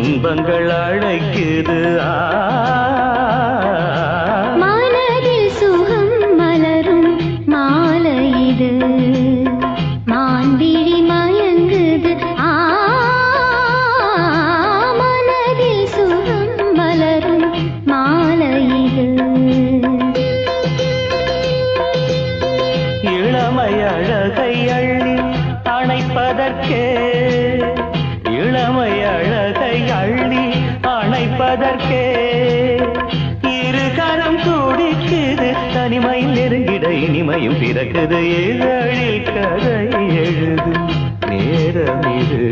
இன்பங்கள் அழைக்குது மனதில் சுகம் மலரும் மாலை இது மான்விழி மயங்குது மனதில் சுகம் மலரும் மாலை இது இளமை அழகை அள்ளி அணைப்பதற்கே இளமை அழகை அள்ளி அணைப்பதற்கே இருகரம் துடிக்குது தனிமையில் நெருங்கிட இனிமையும் பிறக்குது இதழில் கதை எழுதும் நேரம் இது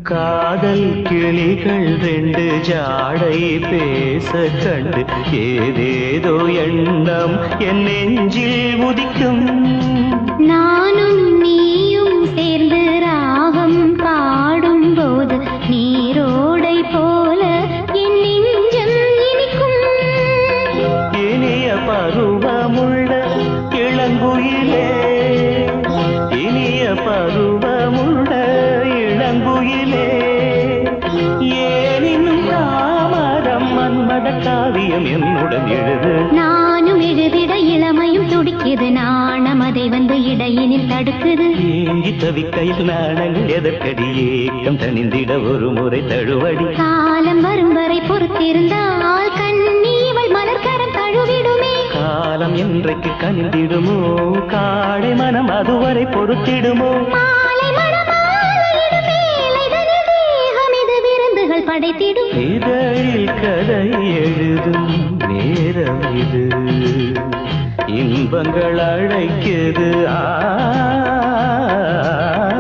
காதல் கிளிகள் ரெண்டு ஜாடை பேச கண்டு ஏதேதோ எண்ணம் என் நெஞ்சில் உதிக்கும் நானும் நீயும் சேர்ந்து ராகம் பாடும் போது நீரோடை போல என் நெஞ்சம் இனிக்கும் இனிய பருவமுள்ள இளங்குயிலே இனிய பருவமுள்ள இளங்குயிலே ஏனினும் தாமதம் மன்மத காவியம் என்னுடன் எழுது நானும் எழுதிட இளமையும் துடிக்குது நாணம் அதை வந்து இடையினில் தடுக்குது ஏங்கி தவிக்கையில் நாணங்கள் எதற்கடி ஏக்கம் தனிந்திட ஒரு முறை தழுவடி காலம் வரும் வரை பொறுத்திருந்தால் கண்ணீவள் மலர்கரம் தழுவிடுமே காலம் என்றைக்கு கனிந்திடுமோ காடை மனம் அதுவரை பொறுத்திடுமோ மாலை மணமாலையிடும் வேளைதனில் தேகம் இது விருந்துகள் படைத்திடும் இதழில் கதை எழுதும் நேரம் இது இன்பங்கள் அழைக்குது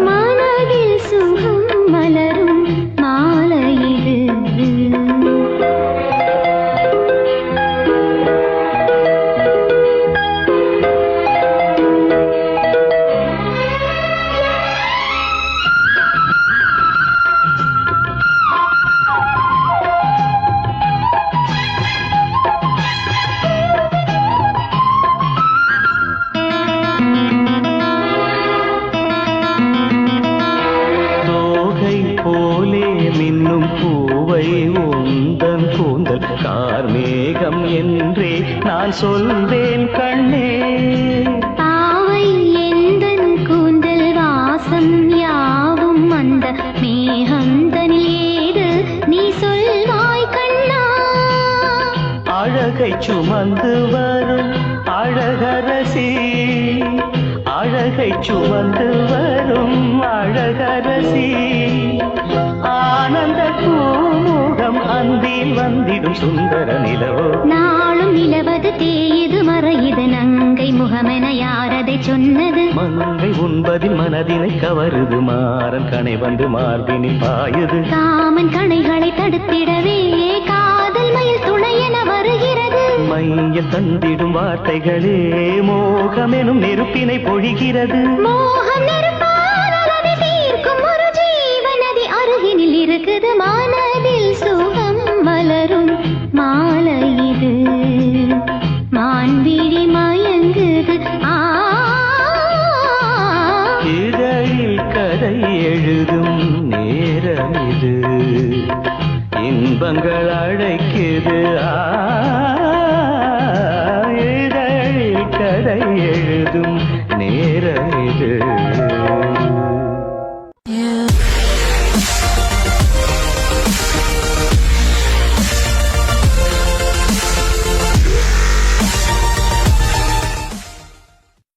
மனதில் சுகம் மலரும் மாலை இது போலே மின்னும் பூவை உந்தன் கூந்தல் கார்மேகம் என்றே நான் சொல்வேன் கண்ணே பாவை எந்தன் கூந்தல் வாசம் யாவும் அந்த மேகந்தனில் ஏது நீ சொல்வாய் கண்ணா அழகை சுமந்து வரும் அழகரசி அழகை சுமந்து வரும் அழகரசி ஆனந்த பூமுகம் அந்தில் வந்திடும் சுந்தர நிலவோ நாளும் நிலவது தேயுது மறையுது நங்கை முகமென யாரதை சொன்னது மங்கை உண்பதில் மனதினை கவருது மாறன் கணை வந்து மார்பினில் பாயுது காமன் கணைகளை தடுத்திடவே காதல் மயில் துணையென வருகிறது மைய தந்திடும் வார்த்தைகளே மோகமெனும் நெருப்பினை பொழிகிறது மோகம் நெருப்பானதை தீர்க்கும் ஒரு ஜீவநதி அருகினில் இருக்குது மனதில் சுகம் மலரும் மாலை இது மான்விழி மயங்குது இதழில் கதை எழுதும் நேரம் இது இன்பங்கள் அழைக்குது இதழில் கதை எழுதும் நேரம் இது